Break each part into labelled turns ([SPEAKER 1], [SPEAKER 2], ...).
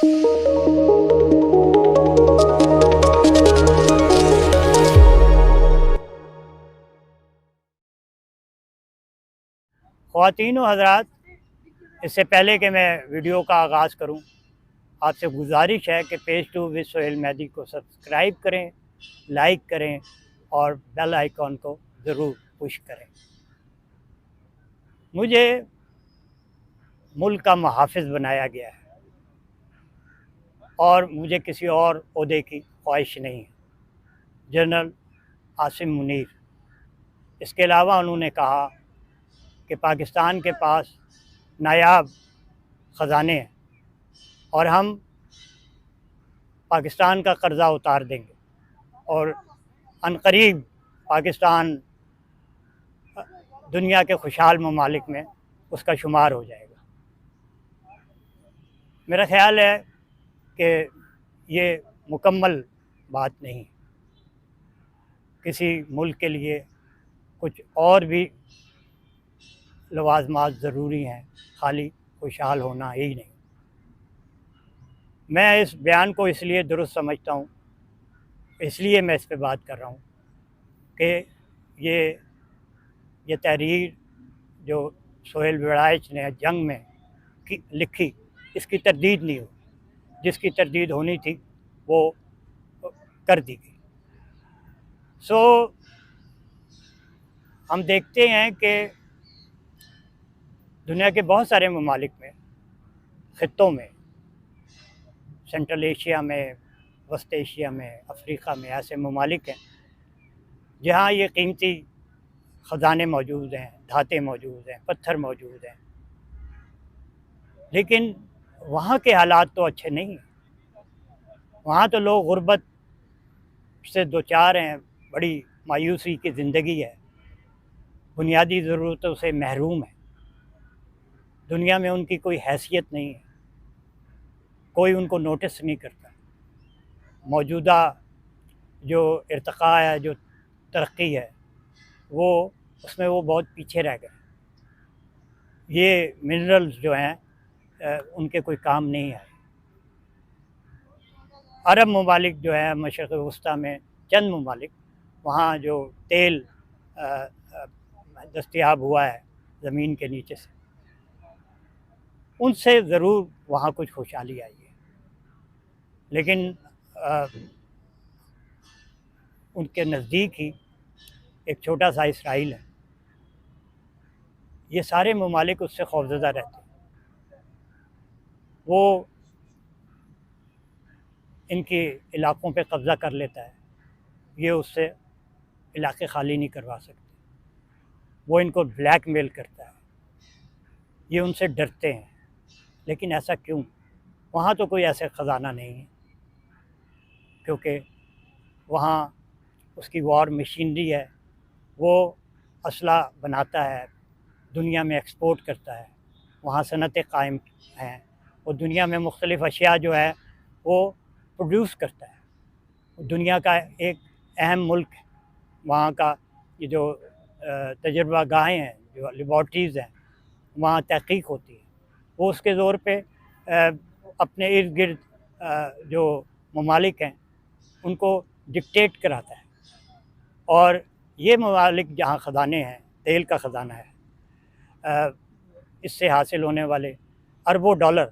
[SPEAKER 1] ख़वातीन व हज़रात, इससे पहले कि मैं वीडियो का आगाज़ करूं, आपसे गुजारिश है कि page two with Sohail Mehdi को सब्सक्राइब करें, लाइक करें और बेल आइकॉन को ज़रूर पुश करें। मुझे मुल्क का मुहाफ़िज़ बनाया गया है और मुझे किसी और ओहदे की ख्वाहिश नहीं है। जनरल आसिम मुनीर। इसके अलावा उन्होंने कहा कि पाकिस्तान के पास नायाब ख़जाने हैं और हम पाकिस्तान का कर्ज़ा उतार देंगे और अनक़रीब पाकिस्तान दुनिया के खुशहाल ममालिक में उसका शुमार हो जाएगा। मेरा ख़्याल है कि ये मुकम्मल बात नहीं। किसी मुल्क के लिए कुछ और भी लवाज़मात ज़रूरी हैं, खाली खुशहाल होना ही नहीं। मैं इस बयान को इसलिए दुरुस्त समझता हूँ, इसलिए मैं इस पे बात कर रहा हूँ कि ये तहरीर जो सोहेल वेड़ाइच ने जंग में लिखी, इसकी तरदीद नहीं हुई। जिसकी तरदीद होनी थी वो कर दी गई। हम देखते हैं कि दुनिया के बहुत सारे ममालिक में, ख़ित्तों में, सेंट्रल एशिया में, वस्त एशिया में, अफ्रीका में ऐसे ममालिक हैं जहाँ ये कीमती ख़जाने मौजूद हैं, धातें मौजूद हैं, पत्थर मौजूद हैं, लेकिन वहाँ के हालात तो अच्छे नहीं हैं। वहाँ तो लोग गुर्बत से दो चार हैं, बड़ी मायूसी की ज़िंदगी है, बुनियादी ज़रूरतों से महरूम है। दुनिया में उनकी कोई हैसियत नहीं है, कोई उनको नोटिस नहीं करता। मौजूदा जो इर्तिक़ा है, जो तरक्की है, वो उसमें वो बहुत पीछे रह गए। ये मिनरल्स जो हैं उनके कोई काम नहीं आए। अरब ममालिक जो है मशरिक़ वस्ता में चंद ममालिक, वहाँ जो तेल दस्तयाब हुआ है ज़मीन के नीचे से, उनसे ज़रूर वहाँ कुछ खुशहाली आई है, लेकिन उनके नज़दीक ही एक छोटा सा इसराइल है। ये सारे ममालिक उससे खौफज़दा रहते हैं। वो इनके इलाक़ों पे कब्ज़ा कर लेता है, ये उससे इलाक़े खाली नहीं करवा सकते। वो इनको ब्लैकमेल करता है, ये उनसे डरते हैं। लेकिन ऐसा क्यों? वहाँ तो कोई ऐसा ख़जाना नहीं है, क्योंकि वहाँ उसकी वॉर मशीनरी है, वो असला बनाता है, दुनिया में एक्सपोर्ट करता है, वहाँ सनतें कायम हैं, और दुनिया में मुख्तलिफ़ अशिया जो है वो प्रोड्यूस करता है। दुनिया का एक अहम मुल्क है। वहाँ का ये जो तजर्बा गाहें हैं, जो लेबॉर्ट्रीज़ हैं, वहाँ तहक़ीक़ होती है। वो उसके ज़ोर पे अपने इर्द गिर्द जो ममालिक हैं उनको डिक्टेट कराता है। और ये ममालिक जहाँ ख़जाने हैं, तेल का ख़जाना है, इससे हासिल होने वाले अरबों डॉलर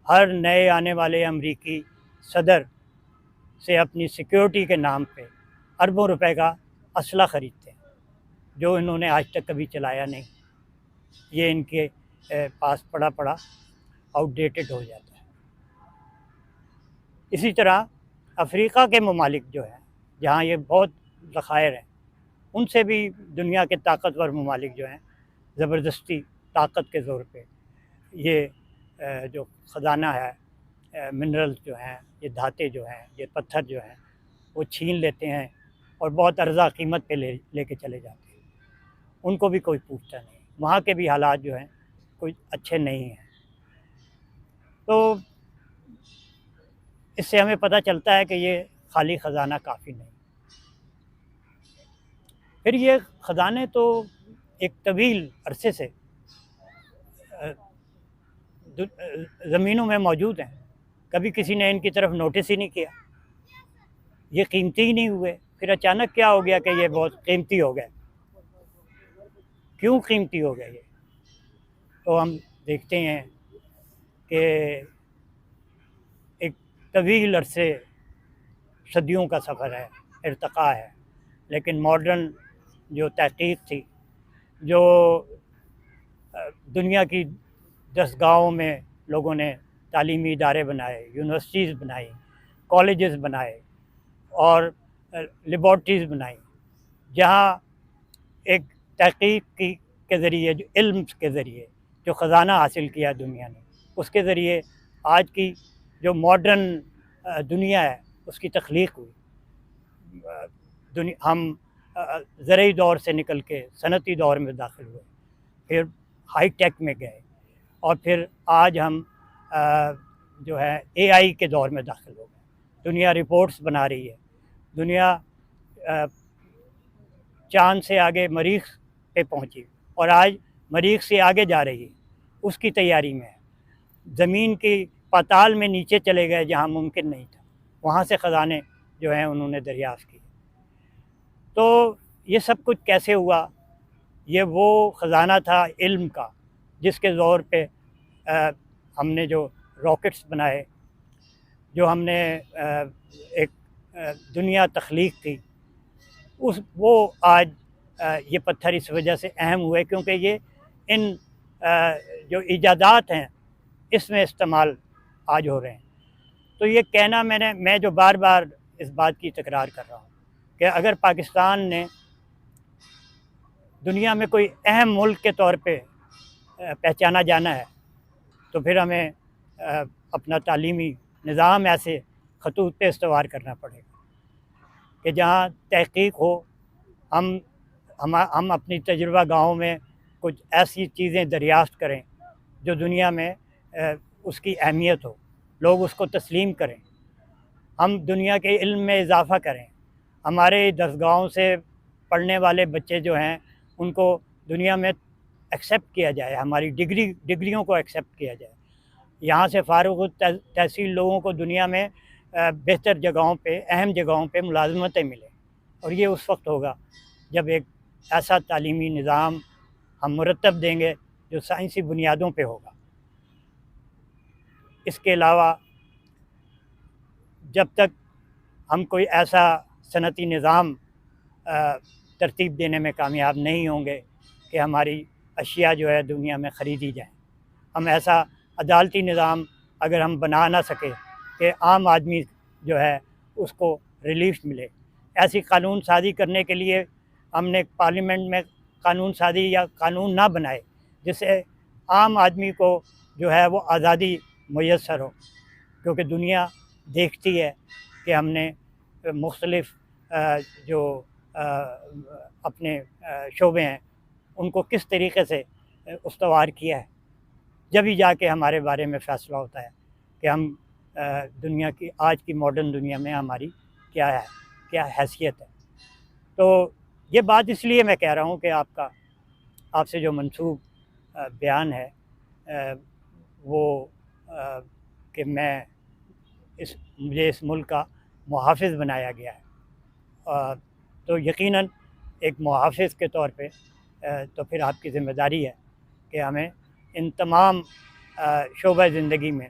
[SPEAKER 1] हर नए आने वाले अमरीकी सदर से अपनी सिक्योरिटी के नाम पे अरबों रुपए का असला ख़रीदते हैं, जो इन्होंने आज तक कभी चलाया नहीं। ये इनके पास पड़ा पड़ा आउटडेटेड हो जाता है। इसी तरह अफ्रीका के ममालिक जो हैं, जहाँ ये बहुत ज़ख़ायर हैं, उनसे भी दुनिया के ताकतवर ममालिक जो हैं ज़बरदस्ती ताकत के ज़ोर पे ये जो ख़जाना है, मिनरल्स जो हैं, ये धातें जो हैं, ये पत्थर जो हैं, वो छीन लेते हैं और बहुत अर्ज़ा कीमत पे लेके चले जाते हैं। उनको भी कोई पूछता नहीं। वहाँ के भी हालात जो हैं कोई अच्छे नहीं हैं। तो इससे हमें पता चलता है कि ये खाली ख़जाना काफ़ी नहीं। फिर ये ख़जाने तो एक तवील अरसे से ज़मीनों में मौजूद हैं, कभी किसी ने इनकी तरफ नोटिस ही नहीं किया, ये कीमती ही नहीं हुए। फिर अचानक क्या हो गया कि ये बहुत कीमती हो गए। क्यों कीमती हो गए ये? तो हम देखते हैं कि एक तवील अरसे सदियों का सफ़र है, इर्तक़ा है, लेकिन मॉडर्न जो तहक़ीक़ थी, जो दुनिया की 10 गाँवों में लोगों ने तालीमी इदारे बनाए, यूनिवर्सिटीज़ बनाई, कॉलेजेस बनाए और लेबॉर्ट्रीज़ बनाई, जहाँ एक तहक़ीक़ के ज़रिए, जो इल्म के ज़रिए जो ख़जाना हासिल किया दुनिया ने, उसके ज़रिए आज की जो मॉडर्न दुनिया है उसकी तख्लीक़ हुई। हम ज़रई दौर से निकल के सनती दौर में दाखिल हुए, फिर हाई टेक में गए और फिर आज हम जो है एआई के दौर में दाखिल हो गए। दुनिया रिपोर्ट्स बना रही है, दुनिया चाँद से आगे मरीख़ पे पहुँची और आज मरीख़ से आगे जा रही है, उसकी तैयारी में है। ज़मीन की पाताल में नीचे चले गए जहाँ मुमकिन नहीं था, वहाँ से ख़जाने जो हैं उन्होंने दरियाफ़्त किए। तो ये सब कुछ कैसे हुआ? ये वो ख़जाना था इल्म का, जिसके ज़ोर पे हमने जो रॉकेट्स बनाए, जो हमने एक दुनिया तख्लीक़ की, वो आज ये पत्थर इस वजह से अहम हुए क्योंकि ये इन जो इजादात हैं इसमें इस्तेमाल आज हो रहे हैं। तो ये कहना मैं जो बार बार इस बात की तकरार कर रहा हूँ कि अगर पाकिस्तान ने दुनिया में कोई अहम मुल्क के तौर पे पहचाना जाना है, तो फिर हमें अपना तालीमी निज़ाम ऐसे खतूत पे इस्तवार करना पड़ेगा कि जहाँ तहक़ीक़ हो, हम अपनी तजुर्बा गाँव में कुछ ऐसी चीज़ें दरियाफ़्त करें जो दुनिया में उसकी अहमियत हो, लोग उसको तस्लीम करें, हम दुनिया के इल्म में इजाफ़ा करें, हमारे दरसगाहों से पढ़ने वाले बच्चे जो हैं उनको दुनिया में एक्सेप्ट किया जाए, हमारी डिग्रियों को एक्सेप्ट किया जाए, यहाँ से फ़ारुग़ तहसील लोगों को दुनिया में बेहतर जगहों पे, अहम जगहों पे मुलाज़मतें मिलें। और ये उस वक्त होगा जब एक ऐसा तालीमी निज़ाम हम मुरतब देंगे जो साइंसी बुनियादों पे होगा। इसके अलावा जब तक हम कोई ऐसा सनती निज़ाम तरतीब देने में कामयाब नहीं होंगे कि हमारी अशिया जो है दुनिया में ख़रीदी जाए, हम ऐसा अदालती निज़ाम अगर हम बना ना सके कि आम आदमी जो है उसको रिलीफ मिले, ऐसी कानून साज़ी करने के लिए हमने पार्लियामेंट में कानून साज़ी या कानून ना बनाए जिससे आम आदमी को जो है वो आज़ादी मुयस्सर हो, क्योंकि दुनिया देखती है कि हमने मुख्तलिफ़ जो अपने शोबे हैं उनको किस तरीक़े से उस्तवार किया है। जब ही जाके हमारे बारे में फ़ैसला होता है कि हम दुनिया की, आज की मॉडर्न दुनिया में हमारी क्या है, क्या हैसियत है। तो ये बात इसलिए मैं कह रहा हूँ कि आपसे जो मंसूब बयान है वो कि मुझे इस मुल्क का मुहाफ़िज़ बनाया गया है, तो यकीनन एक मुहाफ़िज़ के तौर पे तो फिर आपकी ज़िम्मेदारी है कि हमें इन तमाम शोबा ज़िंदगी में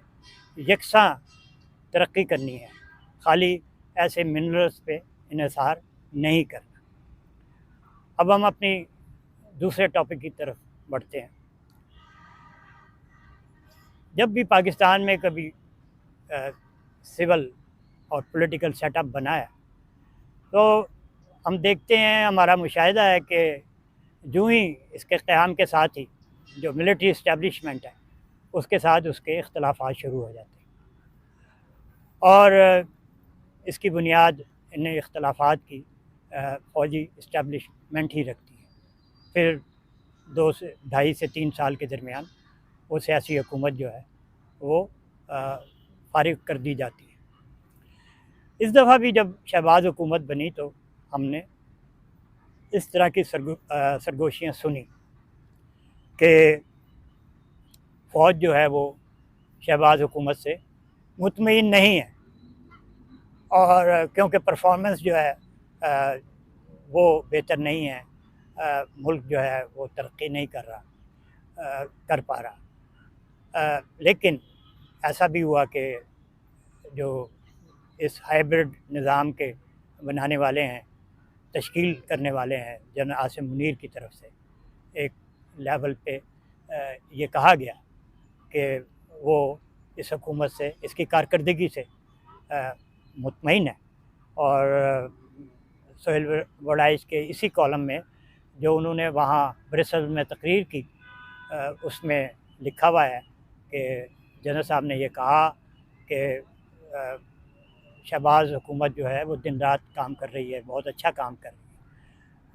[SPEAKER 1] यकसां तरक्की करनी है, खाली ऐसे मिनरल्स पे इन्हिसार नहीं करना। अब हम अपनी दूसरे टॉपिक की तरफ बढ़ते हैं। जब भी पाकिस्तान में कभी सिविल और पॉलिटिकल सेटअप बना है तो हम देखते हैं, हमारा मुशाहिदा है कि जो ही इसके क़याम के साथ ही जो मिलिट्री इस्टेब्लिशमेंट है उसके साथ उसके इख्तलाफात शुरू हो जाते हैं और इसकी बुनियाद इन इख्तलाफात की फ़ौजी इस्टेब्लिशमेंट ही रखती है। फिर 2.5 से 3 साल के दरमियान वो सियासी हुकूमत जो है वो फ़ारिग कर दी जाती है। इस दफ़ा भी जब शहबाज हुकूमत बनी तो हमने इस तरह की सरगोशियाँ सुनी कि फ़ौज जो है वो शहबाज हुकूमत से मुतमईन नहीं है, और क्योंकि परफॉर्मेंस जो है वो बेहतर नहीं है, मुल्क जो है वो तरक्की नहीं कर पा रहा। लेकिन ऐसा भी हुआ कि जो इस हाइब्रिड निज़ाम के बनाने वाले हैं, तश्कील करने वाले हैं, जनरल आसिम मुनीर की तरफ से एक लेवल पे ये कहा गया कि वो इस हुकूमत से, इसकी कारकर्दगी से मुतमईन है। और सोहेल वड़ाइश के इसी कॉलम में जो उन्होंने वहाँ ब्रसेल्स में तकरीर की, उसमें लिखा हुआ है कि जनरल साहब ने ये कहा कि शहबाज हुकूमत जो है वो दिन रात काम कर रही है, बहुत अच्छा काम कर रही है,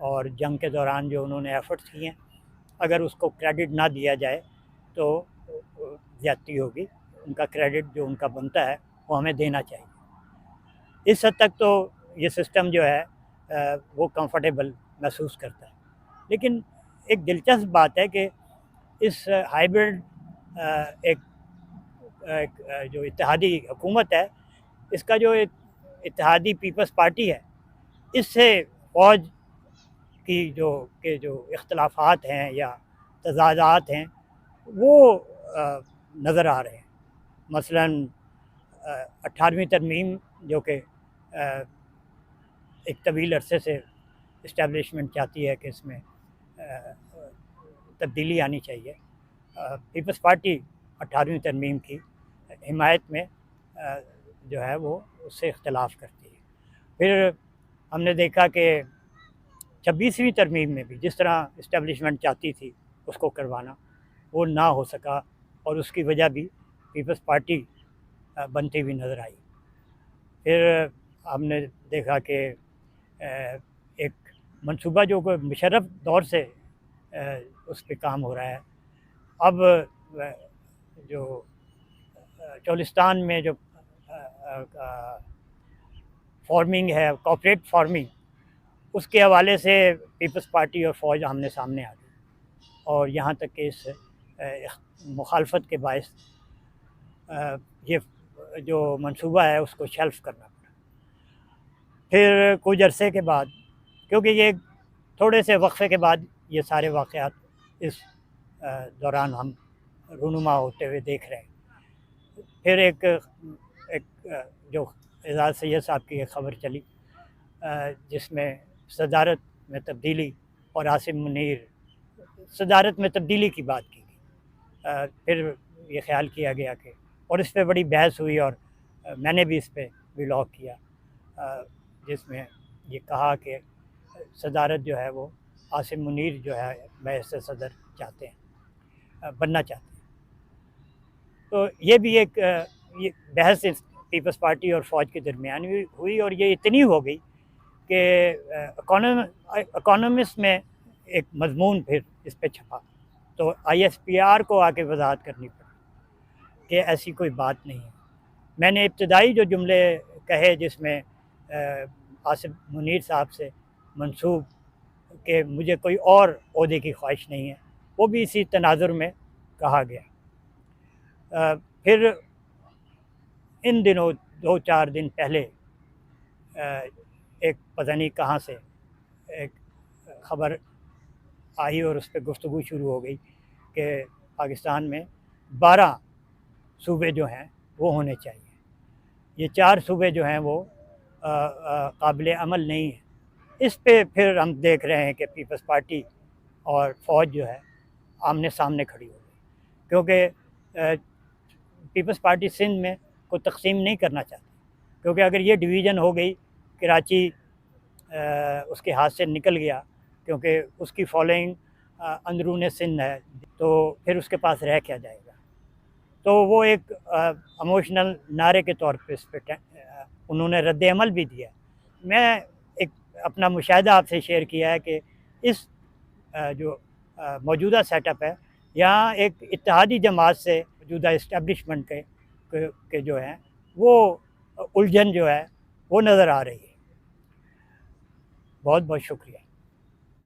[SPEAKER 1] और जंग के दौरान जो उन्होंने एफ़र्ट्स किए हैं, अगर उसको क्रेडिट ना दिया जाए तो ज़्यादती होगी। उनका क्रेडिट जो उनका बनता है वो हमें देना चाहिए। इस हद तक तो ये सिस्टम जो है वो कंफर्टेबल महसूस करता है। लेकिन एक दिलचस्प बात है कि इस हाइब्रिड एक जो इत्तेहादी हुकूमत है, इसका जो इत्तेहादी पीपल्स पार्टी है, इससे फ़ौज की जो इख्तलाफात हैं या तज़ादात हैं वो नज़र आ रहे हैं। मसलन 18वीं तरमीम जो कि एक तवील अरसे से इस्टेब्लिशमेंट चाहती है कि इसमें तब्दीली आनी चाहिए। पीपल्स पार्टी 18वीं तरमीम की हिमायत में जो है वो उससे इख्तलाफ करती है। फिर हमने देखा कि 26वीं तरमीम में भी जिस तरह इस्टेब्लिशमेंट चाहती थी उसको करवाना, वो ना हो सका, और उसकी वजह भी पीपल्स पार्टी बनती हुई नज़र आई। फिर हमने देखा कि एक मंसूबा जो कोई मुशर्रफ दौर से उस पर काम हो रहा है, अब जो चोलिस्तान में जो फार्मिंग है, कॉर्पोरेट फार्मिंग, उसके हवाले से पीपल्स पार्टी और फ़ौज आमने सामने आ गई, और यहाँ तक कि इस मुखालफत के बायस ये जो मंसूबा है उसको शेल्फ करना पड़ा। फिर कुछ अरसे के बाद, क्योंकि ये थोड़े से वक्फे के बाद ये सारे वाक़यात इस दौरान हम रूनुमा होते हुए देख रहे हैं। फिर एक जो एजाज़ सैयद साहब की एक ख़बर चली, जिसमें सदारत में तब्दीली और आसिम मुनीर, सदारत में तब्दीली की बात की गई। फिर ये ख्याल किया गया कि, और इस पर बड़ी बहस हुई, और मैंने भी इस पर व्लॉग किया, जिसमें ये कहा कि सदारत जो है वो आसिम मुनीर जो है बैरिस्टर सदर चाहते हैं, बनना चाहते हैं। तो ये भी एक ये बहस पीपल्स पार्टी और फ़ौज के दरमियान हुई, और ये इतनी हो गई कि इकोनॉमिस्ट में एक मजमून फिर इस पे छपा, तो ISPR को आके वजाहत करनी पड़ी कि ऐसी कोई बात नहीं है। मैंने इब्तदाई जो जुमले कहे जिसमें आसिफ मुनीर साहब से मंसूब कि मुझे कोई और ओहदे की ख्वाहिश नहीं है, वो भी इसी तनाजुर में कहा गया। फिर इन दिनों 2-4 दिन पहले एक पता नहीं कहाँ से एक ख़बर आई, और उस पर गुफ्तगू शुरू हो गई कि पाकिस्तान में 12 सूबे जो हैं वो होने चाहिए। ये 4 सूबे जो हैं वो काबिल अमल नहीं है। इस पे फिर हम देख रहे हैं कि पीपल्स पार्टी और फ़ौज जो है आमने सामने खड़ी हो गई, क्योंकि पीपल्स पार्टी सिंध में को तकसीम नहीं करना चाहती, क्योंकि अगर ये डिवीज़न हो गई, कराची उसके हाथ से निकल गया, क्योंकि उसकी फॉलोइंग अंदरून सिंध है, तो फिर उसके पास रह क्या जाएगा। तो वो एक इमोशनल नारे के तौर पे इस पर उन्होंने रद्द अमल भी दिया। मैं एक अपना मुशाहिदा आपसे शेयर किया है कि इस जो मौजूदा सेटअप है, यहाँ एक इत्तेहादी जमात से मौजूदा इस्टेब्लिशमेंट के जो हैं वो उलझन जो है वो नज़र आ रही है। बहुत बहुत शुक्रिया।